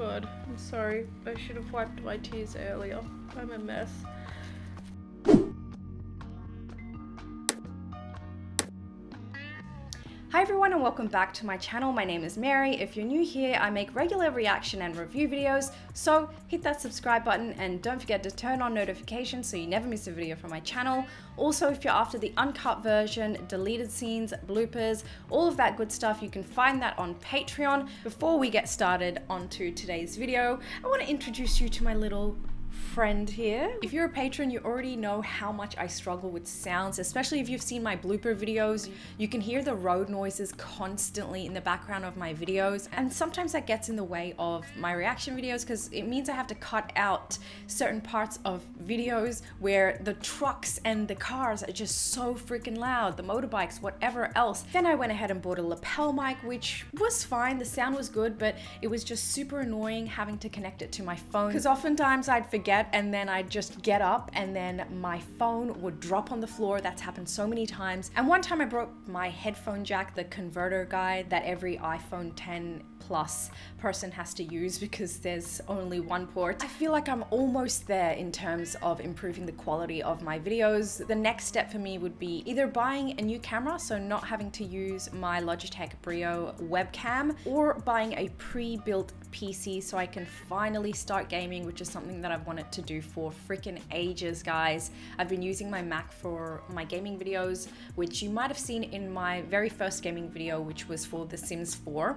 God, I'm sorry. I should have wiped my tears earlier. I'm a mess. Hi everyone and welcome back to my channel. My name is Mary. If you're new here, I make regular reaction and review videos, so hit that subscribe button and don't forget to turn on notifications so you never miss a video from my channel. Also, if you're after the uncut version, deleted scenes, bloopers, all of that good stuff, you can find that on Patreon. Before we get started onto today's video, I want to introduce you to my little friend here. If you're a patron, you already know how much I struggle with sounds, especially if you've seen my blooper videos. You can hear the road noises constantly in the background of my videos, and sometimes that gets in the way of my reaction videos because it means I have to cut out certain parts of videos where the trucks and the cars are just so freaking loud, the motorbikes, whatever else. Then I went ahead and bought a lapel mic, which was fine, the sound was good, but it was just super annoying having to connect it to my phone because oftentimes I'd forget and then I'd just get up and then my phone would drop on the floor. That's happened so many times. And one time I broke my headphone jack, the converter guide that every iPhone 10 Plus person has to use because there's only one port. I feel like I'm almost there in terms of improving the quality of my videos. The next step for me would be either buying a new camera, so not having to use my Logitech Brio webcam, or buying a pre-built PC so I can finally start gaming, which is something that I've wanted to do for freaking ages, guys. I've been using my Mac for my gaming videos, which you might have seen in my very first gaming video, which was for The Sims 4.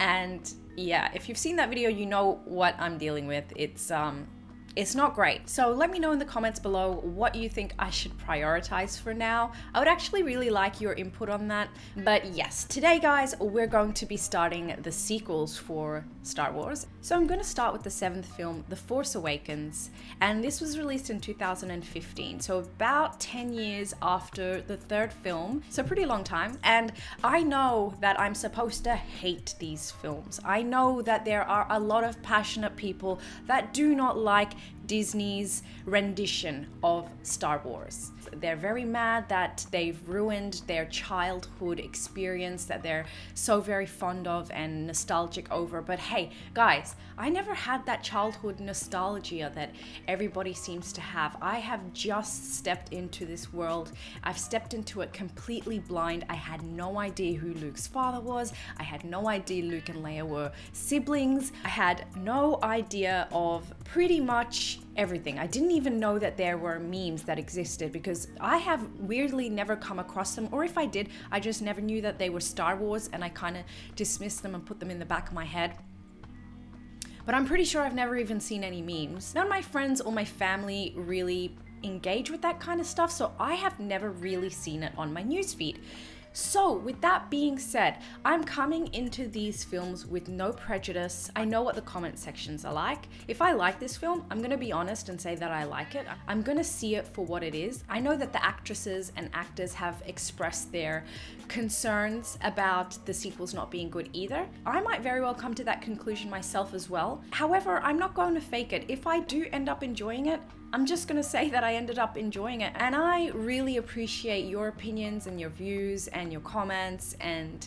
And yeah, if you've seen that video, you know what I'm dealing with. It's not great. So let me know in the comments below what you think I should prioritize for now. I would actually really like your input on that. But yes, today guys, we're going to be starting the sequels for Star Wars. So I'm going to start with the 7th film, The Force Awakens. And this was released in 2015. So about 10 years after the 3rd film. So pretty long time. And I know that I'm supposed to hate these films. I know that there are a lot of passionate people that do not like Disney's rendition of Star Wars. They're very mad that they've ruined their childhood experience that they're so very fond of and nostalgic over. But hey, guys, I never had that childhood nostalgia that everybody seems to have. I have just stepped into this world. I've stepped into it completely blind. I had no idea who Luke's father was. I had no idea Luke and Leia were siblings. I had no idea of pretty much everything. I didn't even know that there were memes that existed because I have weirdly never come across them, or if I did, I just never knew that they were Star Wars and I kind of dismissed them and put them in the back of my head. But I'm pretty sure I've never even seen any memes. None of my friends or my family really engage with that kind of stuff, so I have never really seen it on my newsfeed. So with that being said, I'm coming into these films with no prejudice. I know what the comment sections are like. If I like this film, I'm gonna be honest and say that I like it. I'm gonna see it for what it is. I know that the actresses and actors have expressed their concerns about the sequels not being good either. I might very well come to that conclusion myself as well. However, I'm not going to fake it. If I do end up enjoying it, I'm just gonna say that I ended up enjoying it. And I really appreciate your opinions and your views and your comments and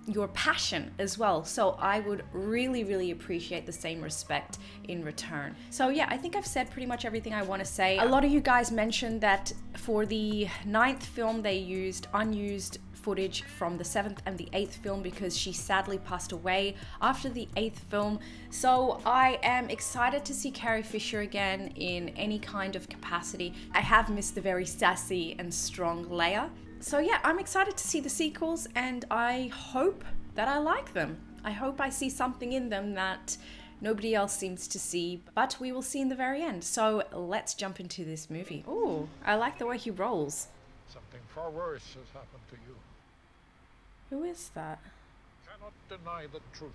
your passion as well. So I would really, really appreciate the same respect in return. So yeah, I think I've said pretty much everything I want to say. A lot of you guys mentioned that for the 9th film, they used unused footage from the 7th and the 8th film because she sadly passed away after the 8th film. So I am excited to see Carrie Fisher again in any kind of capacity. I have missed the very sassy and strong Leia. So yeah, I'm excited to see the sequels and I hope that I like them. I hope I see something in them that nobody else seems to see, but we will see in the very end. So let's jump into this movie. Ooh, I like the way he rolls. Something far worse has happened to you. Who is that? Cannot deny the truth.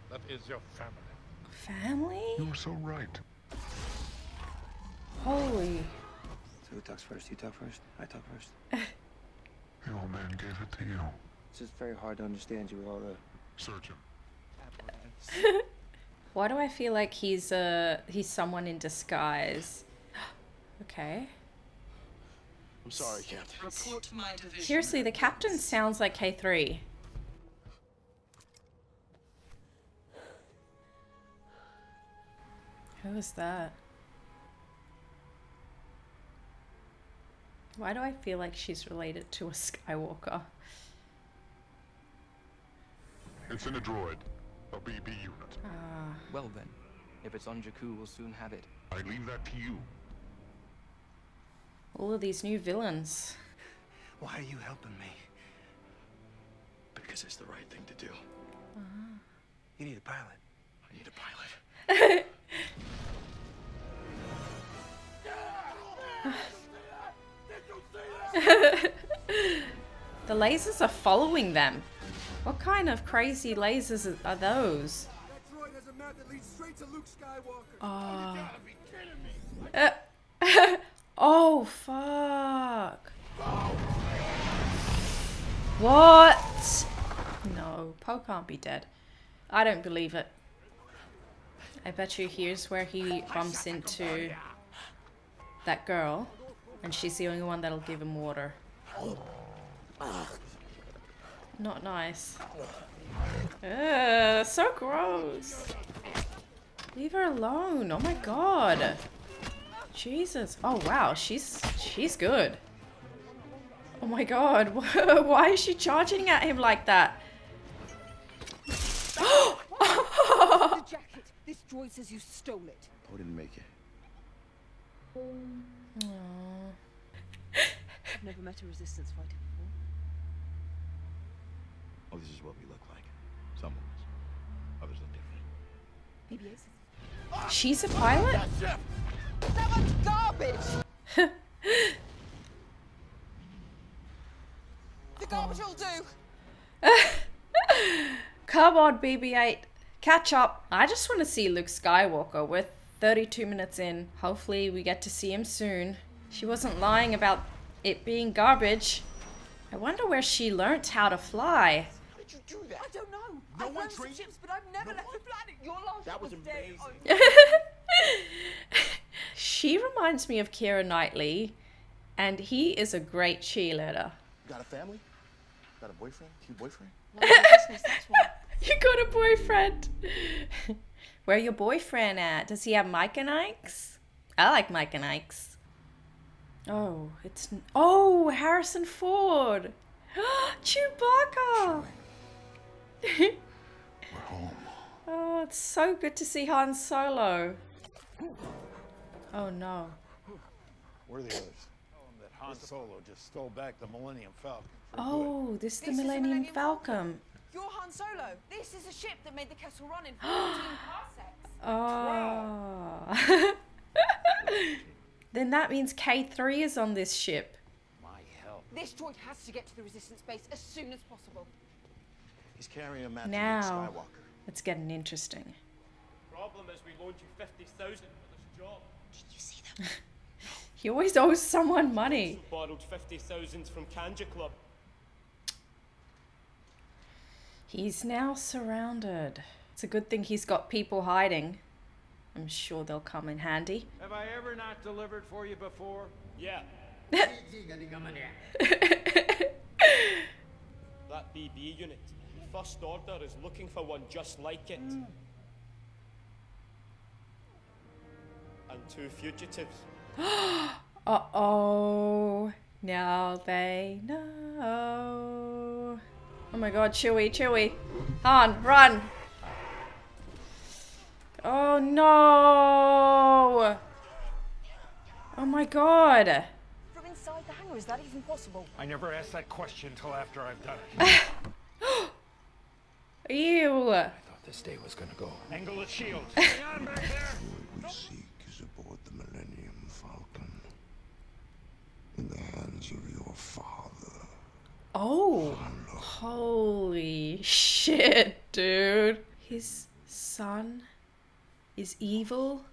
That is your family. Family? You're so right. Holy. So who talks first? You talk first? I talk first? The old man gave it to you. It's just very hard to understand you with all the... Search him. Why do I feel like he's someone in disguise? Okay. I'm sorry, Captain. Report to my division. Seriously, the captain sounds like K3. Who is that? Why do I feel like she's related to a Skywalker? It's in a droid. A BB unit. Well then, if it's on Jakku, we'll soon have it. I leave that to you. All of these new villains. Why are you helping me? Because it's the right thing to do. You need a pilot. I need a pilot. The lasers are following them. What kind of crazy lasers are those? That droid has a map that leads straight to Luke Skywalker. Oh. You gotta be kidding me. Oh, fuck. What? No, Poe can't be dead. I don't believe it. I bet you here's where he bumps into that girl, and she's the only one that'll give him water. Not nice. Ugh, so gross. Leave her alone. Oh my god. Jesus. Oh wow, she's good. Oh my god. Why is she charging at him like that? The jacket. This droid says you stole it. Poe didn't make it. Aww. I've never met a resistance fighter before. Oh, this is what we look like. Some of us. Others look different. BB-8s. She's a pilot? That much garbage! The garbage will do! Come on, BB-8. Catch up. I just want to see Luke Skywalker. We're 32 minutes in. Hopefully we get to see him soon. She wasn't lying about it being garbage. I wonder where she learnt how to fly. How did you do that? I don't know. No I've one learned some trained you? ships, but I've never left the planet. Your last That ship was dead. amazing. She reminds me of Keira Knightley, and he is a great cheerleader. You got a family? Got a boyfriend? Cute boyfriend? None of your business, that's why. You got a boyfriend. Where your boyfriend at? Does he have Mike and Ike's? I like Mike and Ike's. Oh, it's... Oh, Harrison Ford. Chewbacca. We're home. Oh, it's so good to see Han Solo. Oh no. Where are the others? Tell them that Han Solo just stole back the Millennium Falcon for good. Oh, this is the This is the Millennium Millennium Falcon. You're Han Solo. This is a ship that made the Kessel Run in 14 parsecs. Oh. Then that means K3 is on this ship. My help. This droid has to get to the Resistance base as soon as possible. He's carrying a map to Now. Luke Skywalker. It's getting interesting. Problem is we loaned you 50,000 for this job. Did you see that? He always owes someone money. Borrowed 50,000 from Kanja Club. He's now surrounded. It's a good thing he's got people hiding. I'm sure they'll come in handy. Have I ever not delivered for you before? Yeah. That BB unit. First Order is looking for one just like it. And 2 fugitives. Uh-oh. Now they know. Oh my god, Chewie. Han, run! Oh no! Oh my god! From inside the hangar, is that even possible? I never asked that question until after I've done it. Ew! I thought this day was gonna go. Angle the shield. Hang on back there. What we seek is aboard the Millennium Falcon. In the hands of your father. Oh! Holy shit, dude. His son is evil?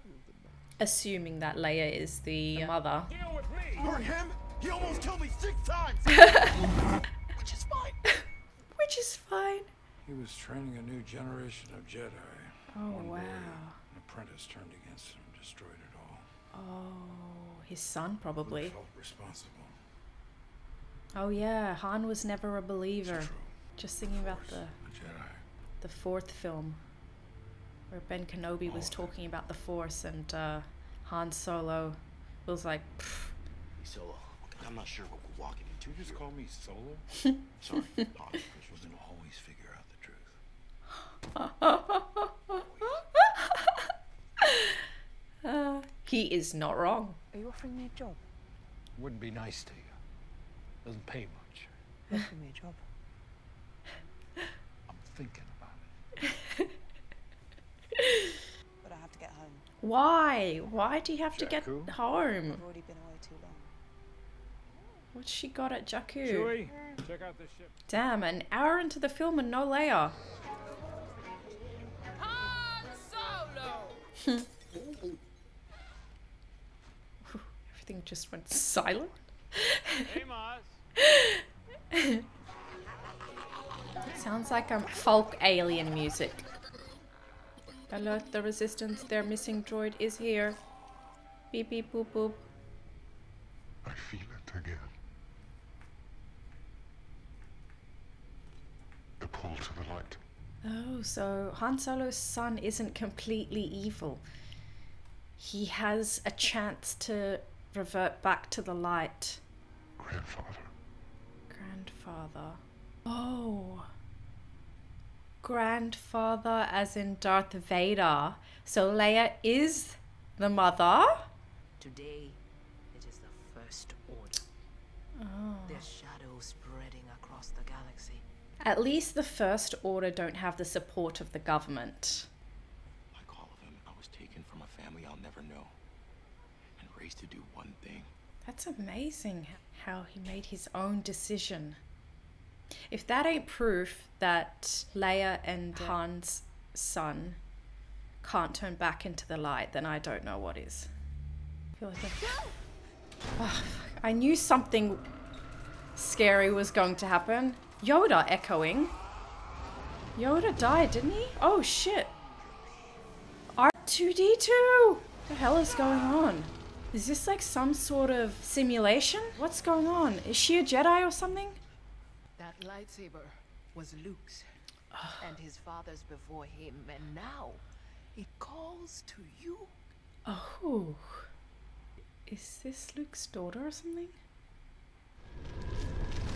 Assuming that Leia is the mother. Deal with me! You're him? He almost killed me 6 times! Which is fine. Which is fine. He was training a new generation of Jedi. Oh, One wow. day, an apprentice turned against him, destroyed it all. Oh, his son probably. Felt responsible. Oh yeah, Han was never a believer. It's true. Just thinking about A Jedi. the 4th film. where Ben Kenobi was talking about the Force and Han Solo was like, pfft. Solo, I'm not sure what we're walking into. You just here. call me Solo? Sorry, Han. We're gonna always figure out the truth. He is not wrong. Are you offering me a job? Wouldn't be nice to you. Doesn't pay much. You're offering me a job. I'm thinking about it. But I have to get home. Why? Why do you have to get Jakku? home? I've already been away too long. What's she got at Jakku? Chewie, check out this ship. Damn, an hour into the film and no Leia. Han Solo! Everything just went silent. Hey, Maz. Sounds like folk alien music. Alert the resistance, their missing droid is here. Beep beep boop boop. I feel it again. The pull to the light. Oh, so Han Solo's son isn't completely evil. He has a chance to revert back to the light. Grandfather. Grandfather. Oh. Grandfather as in Darth Vader. So Leia is the mother? Today, it is the First Order. Oh. Their shadow spreading across the galaxy. At least the First Order don't have the support of the government. Like all of them, I was taken from a family I'll never know and raised to do one thing. That's amazing how he made his own decision. If that ain't proof that Leia and Han's son can't turn back into the light, then I don't know what is. I feel like oh, I knew something scary was going to happen. Yoda echoing. Yoda died, didn't he? Oh shit. R2-D2! What the hell is going on? Is this like some sort of simulation? What's going on? Is she a Jedi or something? That lightsaber was Luke's and his father's before him, and now it calls to you. Oh. Is this Luke's daughter or something?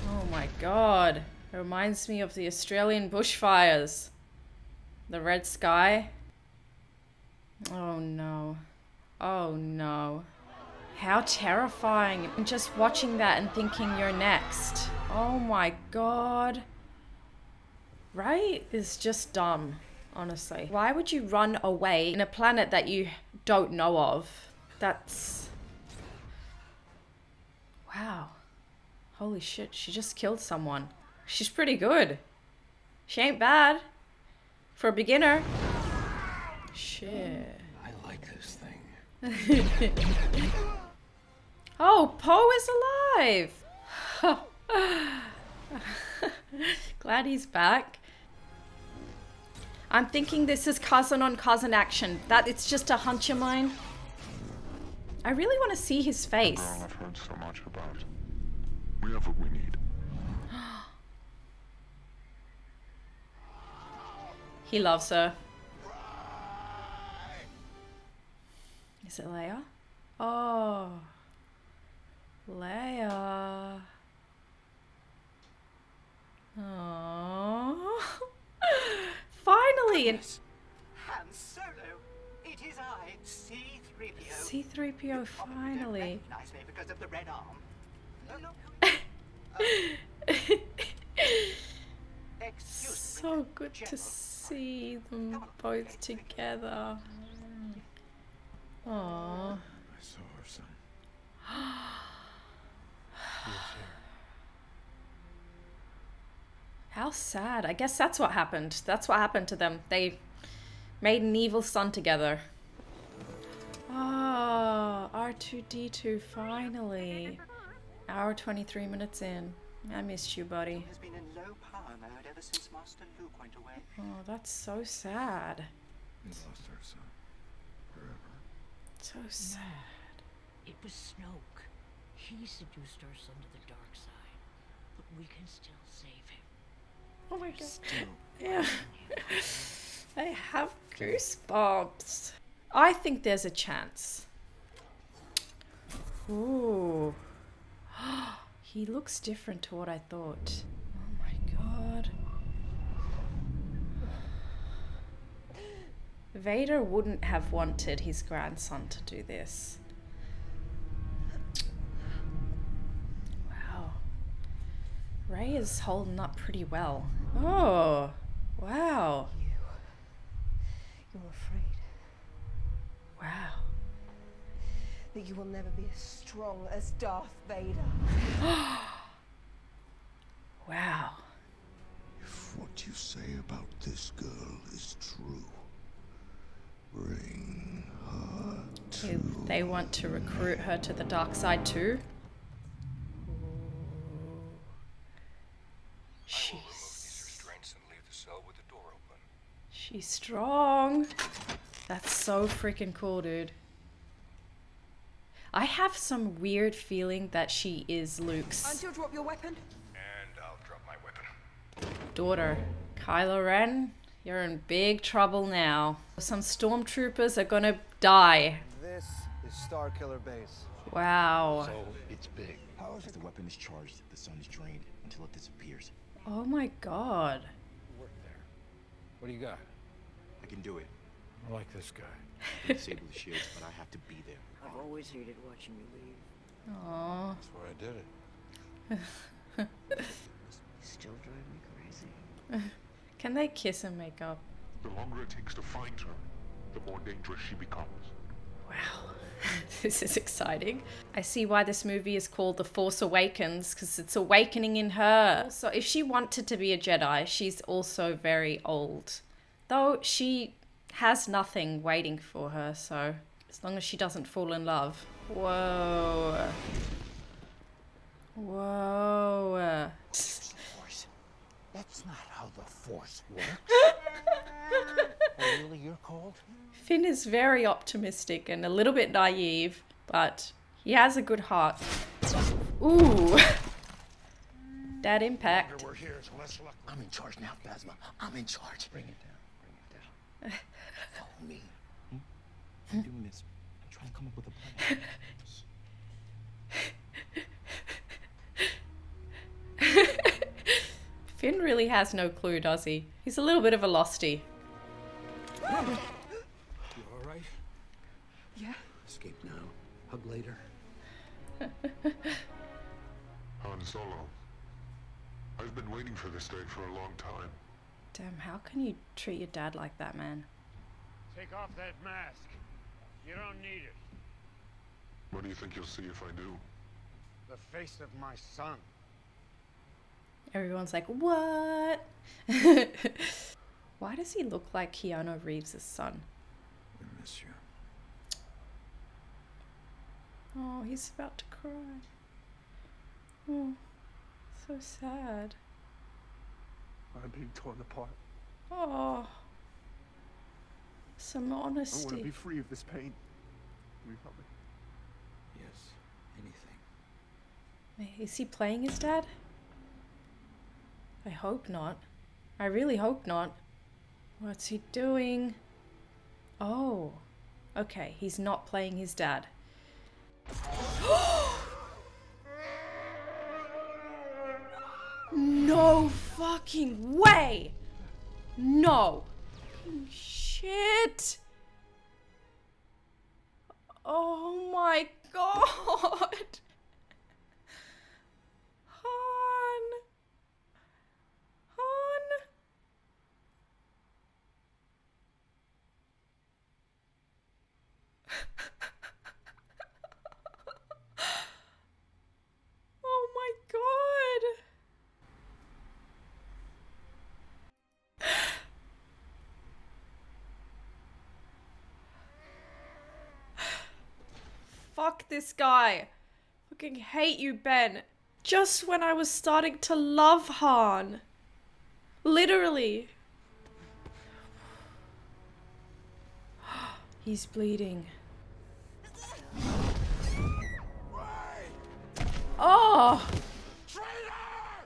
Oh my god. It reminds me of the Australian bushfires. The red sky. Oh no. Oh no. How terrifying. I'm just watching that and thinking you're next. Oh my god. Right? It's just dumb, honestly. Why would you run away in a planet that you don't know of? That's... Wow. Holy shit, she just killed someone. She's pretty good. She ain't bad. For a beginner. Shit. I like this thing. Oh, Poe is alive! Glad he's back. I'm thinking this is cousin on cousin action. That it's just a hunch of mine. I really want to see his face. Girl I've heard so much about. We have what we need. He loves her. Is it Leia? Oh. Leia. Oh. Finally! And Han Solo, it is I, C-3PO. C-3PO, finally. Recognize me because of the red arm. Excuse me. So good to General. see them both together. Aww. I saw her son. He was here. How sad. I guess that's what happened. That's what happened to them. They made an evil son together. Ah, R2-D2 finally. Hour 23 minutes in. I missed you, buddy. Has been in low power mode ever since Master Luke went away. Oh, that's so sad. We lost our son. Forever. So sad. It was Snoke. He seduced our son to the dark side. But we can still save him. Oh my god. Still. Yeah. I have goosebumps. I think there's a chance. Ooh. He looks different to what I thought. Oh my god. Vader wouldn't have wanted his grandson to do this. Wow. Rey is holding up pretty well. Oh, wow. You're afraid. Wow. That you will never be as strong as Darth Vader. Wow. If what you say about this girl is true, bring her to... They want to recruit her to the dark side too? She's strong. That's so freaking cool, dude. I have some weird feeling that she is Luke's Until drop your weapon. And I'll drop my weapon. daughter. Kylo Ren, you're in big trouble now. Some stormtroopers are gonna die. This is Starkiller Base. Wow. So it's big. How is it? The weapon is charged, the sun is drained until it disappears. Oh my god. Work there. What do you got? I can do it. I like this guy. I can disable the shields, but I have to be there. I've always hated watching you leave. Aww. That's why I did it. You still drive me crazy. Can they kiss and make up? The longer it takes to find her, the more dangerous she becomes. Wow. This is exciting. I see why this movie is called The Force Awakens, because it's awakening in her. So if she wanted to be a Jedi, she's also very old. Though she has nothing waiting for her, so as long as she doesn't fall in love. Whoa. Whoa. That's not how the Force works. Oh, really? You're cold? Finn is very optimistic and a little bit naive, but he has a good heart. Ooh. That impact. We're here, so let's look. I'm in charge now, Phasma. I'm in charge. Bring it down. Bring it down. Follow me. I'm doing this. I'm trying to come up with a plan. Finn really has no clue, does he? He's a little bit of a losty. You all right? Yeah. Escape now. Hug later. Han Solo. I've been waiting for this day for a long time. Damn, how can you treat your dad like that, man? Take off that mask. You don't need it. What do you think you'll see if I do? The face of my son. Everyone's like, what? Why does he look like Keanu Reeves' son? We miss you. Oh, he's about to cry. Oh, so sad. I'm being torn apart. Oh, some I want to honesty. be free of this pain. Will you help me? Yes. Anything. Is he playing his dad? I hope not. I really hope not. What's he doing? Oh, okay, he's not playing his dad. No fucking way! No. Shit. Oh my god. Han. Han. Oh my god. Fuck this guy. Fucking hate you, Ben. Just when I was starting to love Han. Literally. He's bleeding. Oh.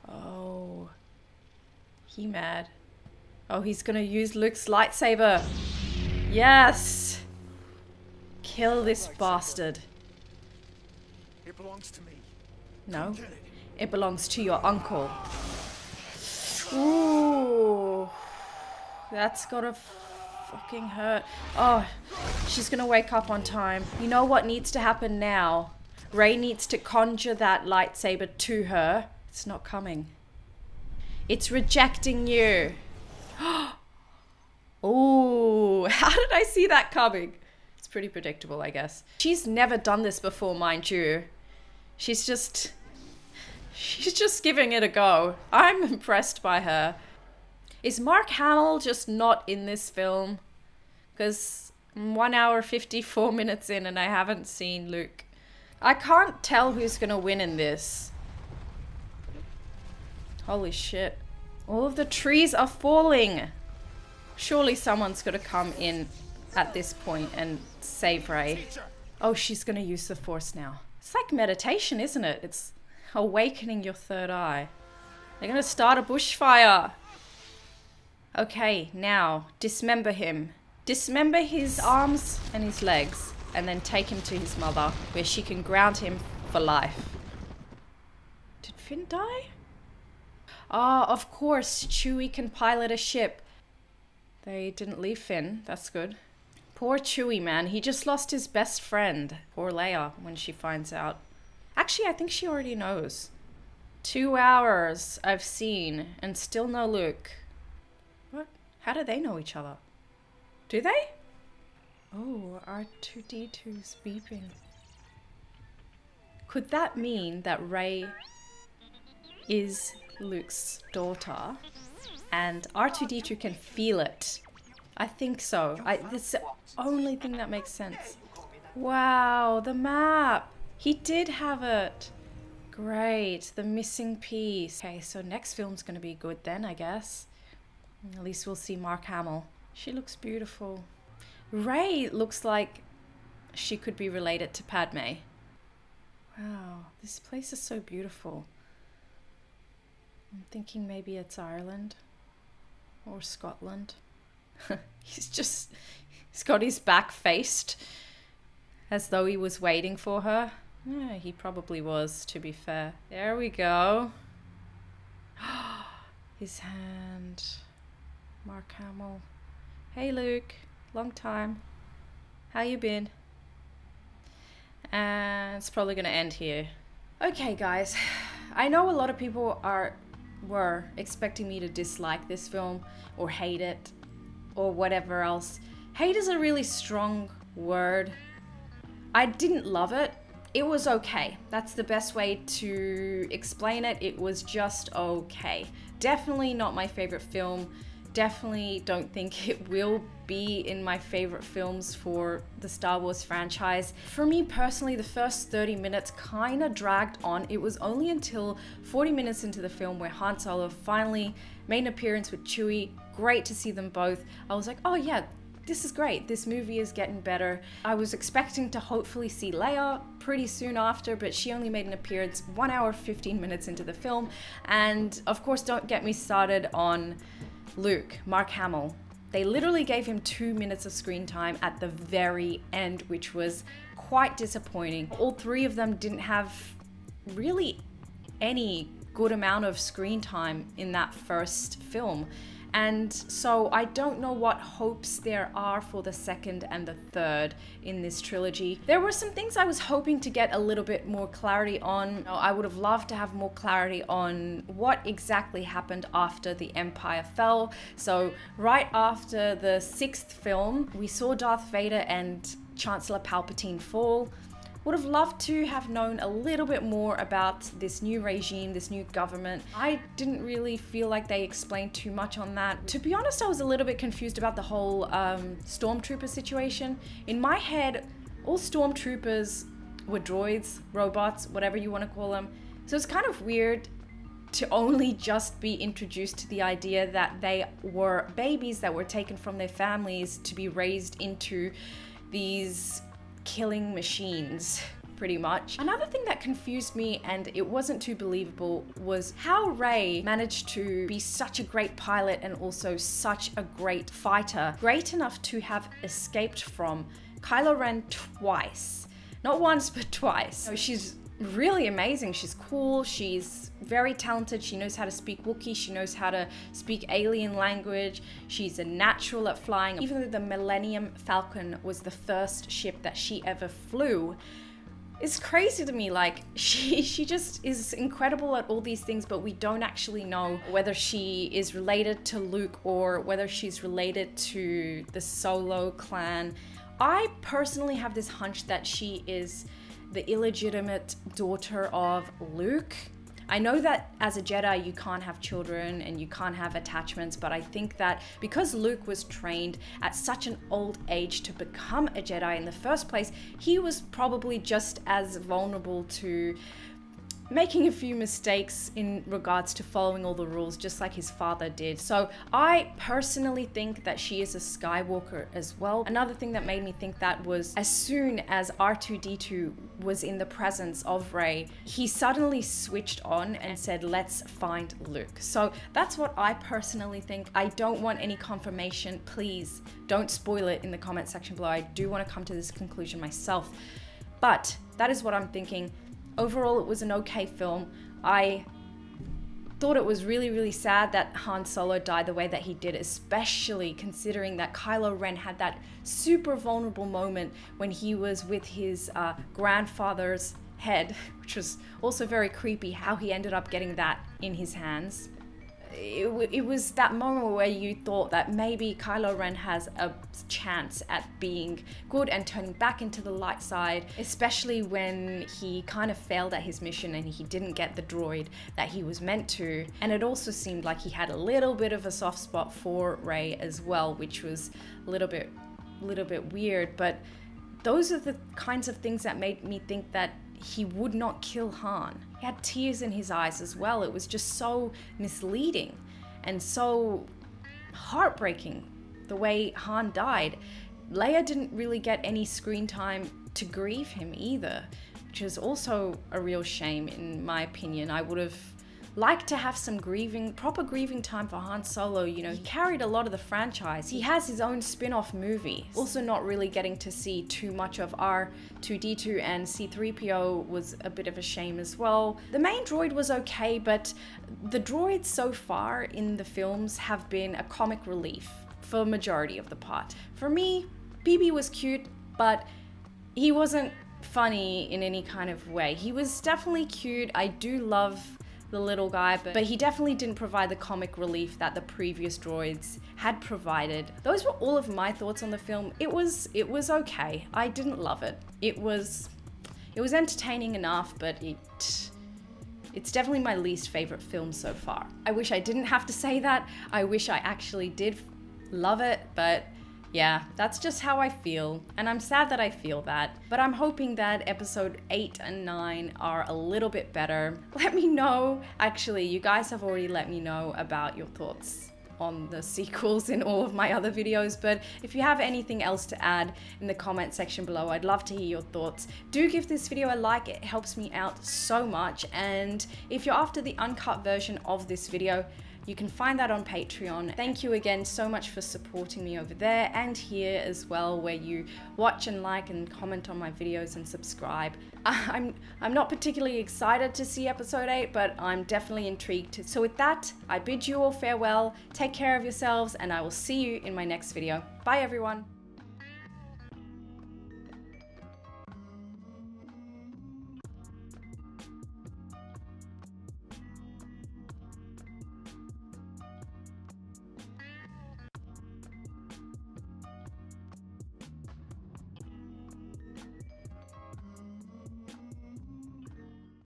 Oh. He mad. Oh, he's gonna use Luke's lightsaber. Yes! Kill this bastard. It belongs to me. No, it belongs to your uncle. Ooh, that's gotta fucking hurt. Oh, she's gonna wake up on time. You know what needs to happen now? Rey needs to conjure that lightsaber to her. It's not coming. It's rejecting you. Oh, how did I see that coming? It's pretty predictable, I guess. She's never done this before, mind you. She's just giving it a go. I'm impressed by her. Is Mark Hamill just not in this film? Because I'm 1 hour 54 minutes in and I haven't seen Luke. I can't tell who's gonna win in this. Holy shit. All of the trees are falling. Surely someone's gonna come in at this point and save Rey. Oh, she's gonna use the Force now. It's like meditation, isn't it? It's awakening your third eye. They're gonna start a bushfire. Okay, now dismember him. Dismember his arms and his legs, and then take him to his mother, where she can ground him for life. Did Finn die? Ah, of course, Chewie can pilot a ship. They didn't leave Finn, that's good. Poor Chewie, man, he just lost his best friend. Poor Leia, when she finds out. Actually, I think she already knows. 2 hours I've seen, and still no Luke. What? How do they know each other? Do they? Oh, R2-D2's beeping. Could that mean that Rey is Luke's daughter and R2-D2 can feel it? I think so. That's the only thing that makes sense. Wow, the map. He did have it. Great, the missing piece. Okay, so next film's gonna be good then, I guess. At least we'll see Mark Hamill. She looks beautiful. Rey looks like she could be related to Padme. Wow, this place is so beautiful. I'm thinking maybe it's Ireland or Scotland. He's got his back faced as though he was waiting for her. Yeah, he probably was, to be fair. There we go. His hand. Mark Hamill. Hey Luke, long time. How you been? And it's probably gonna end here. Okay guys, I know a lot of people were expecting me to dislike this film or hate it or whatever else. Hate is a really strong word. I didn't love it. It was okay. That's the best way to explain it. It was just okay. Definitely not my favorite film. Definitely don't think it will be in my favorite films for the Star Wars franchise. For me personally, the first 30 minutes kind of dragged on. It was only until 40 minutes into the film where Han Solo finally made an appearance with Chewie. Great to see them both. I was like, oh yeah, this is great. This movie is getting better. I was expecting to hopefully see Leia pretty soon after, but she only made an appearance 1 hour 15 minutes into the film. And of course, don't get me started on Luke, Mark Hamill. They literally gave him 2 minutes of screen time at the very end, which was quite disappointing. All three of them didn't have really any good amount of screen time in that first film. And so I don't know what hopes there are for the second and the third in this trilogy. There were some things I was hoping to get a little bit more clarity on. I would have loved to have more clarity on what exactly happened after the Empire fell. So right after the 6th film, we saw Darth Vader and Chancellor Palpatine fall. Would have loved to have known a little bit more about this new regime, this new government. I didn't really feel like they explained too much on that. To be honest, I was a little bit confused about the whole stormtrooper situation. In my head, all stormtroopers were droids, robots, whatever you want to call them. So it's kind of weird to only just be introduced to the idea that they were babies that were taken from their families to be raised into these killing machines. pretty much. Another thing that confused me, and it wasn't too believable, was how Rey managed to be such a great pilot and also such a great fighter, great enough to have escaped from Kylo Ren twice. Not once, but twice. So she's really amazing. She's cool, she's very talented, she knows how to speak Wookiee, she knows how to speak alien language, she's a natural at flying. Even though the Millennium Falcon was the first ship that she ever flew, it's crazy to me. Like, she just is incredible at all these things, but we don't actually know whether she is related to Luke or whether she's related to the Solo clan. I personally have this hunch that she is the illegitimate daughter of Luke. I know that as a Jedi you can't have children and you can't have attachments, but I think that because Luke was trained at such an old age to become a Jedi in the first place, he was probably just as vulnerable to making a few mistakes in regards to following all the rules, just like his father did. So I personally think that she is a Skywalker as well. Another thing that made me think that was as soon as R2-D2 was in the presence of Rey, he suddenly switched on and said, let's find Luke. So that's what I personally think. I don't want any confirmation. Please don't spoil it in the comment section below. I do want to come to this conclusion myself, but that is what I'm thinking. Overall, it was an okay film. I thought it was really, really sad that Han Solo died the way that he did, especially considering that Kylo Ren had that super vulnerable moment when he was with his grandfather's head, which was also very creepy how he ended up getting that in his hands. It was that moment where you thought that maybe Kylo Ren has a chance at being good and turning back into the light side, especially when he kind of failed at his mission and he didn't get the droid that he was meant to. And it also seemed like he had a little bit of a soft spot for Rey as well, which was a little bit weird. But those are the kinds of things that made me think that he would not kill Han. He had tears in his eyes as well. It was just so misleading and so heartbreaking the way Han died. Leia didn't really get any screen time to grieve him either, which is also a real shame in my opinion. I would have liked to have some proper grieving time for Han Solo. You know, he carried a lot of the franchise. He has his own spin-off movie. Also not really getting to see too much of R2-D2 and C-3PO was a bit of a shame as well. The main droid was okay, but the droids so far in the films have been a comic relief for a majority of the part. For me, BB was cute, but he wasn't funny in any kind of way. He was definitely cute. I do love the little guy, but he definitely didn't provide the comic relief that the previous droids had provided. Those were all of my thoughts on the film. It was okay. I didn't love it. It was entertaining enough, but it's definitely my least favorite film so far. I wish I didn't have to say that. I wish I actually did love it, but yeah, that's just how I feel, and I'm sad that I feel that, but I'm hoping that episode 8 and 9 are a little bit better. Let me know. Actually, you guys have already let me know about your thoughts on the sequels in all of my other videos, but if you have anything else to add in the comment section below, I'd love to hear your thoughts. Do give this video a like, it helps me out so much, and if you're after the uncut version of this video, you can find that on Patreon. Thank you again so much for supporting me over there and here as well, where you watch and like and comment on my videos and subscribe. I'm not particularly excited to see episode 8, but I'm definitely intrigued. So with that, I bid you all farewell, take care of yourselves, and I will see you in my next video. Bye everyone.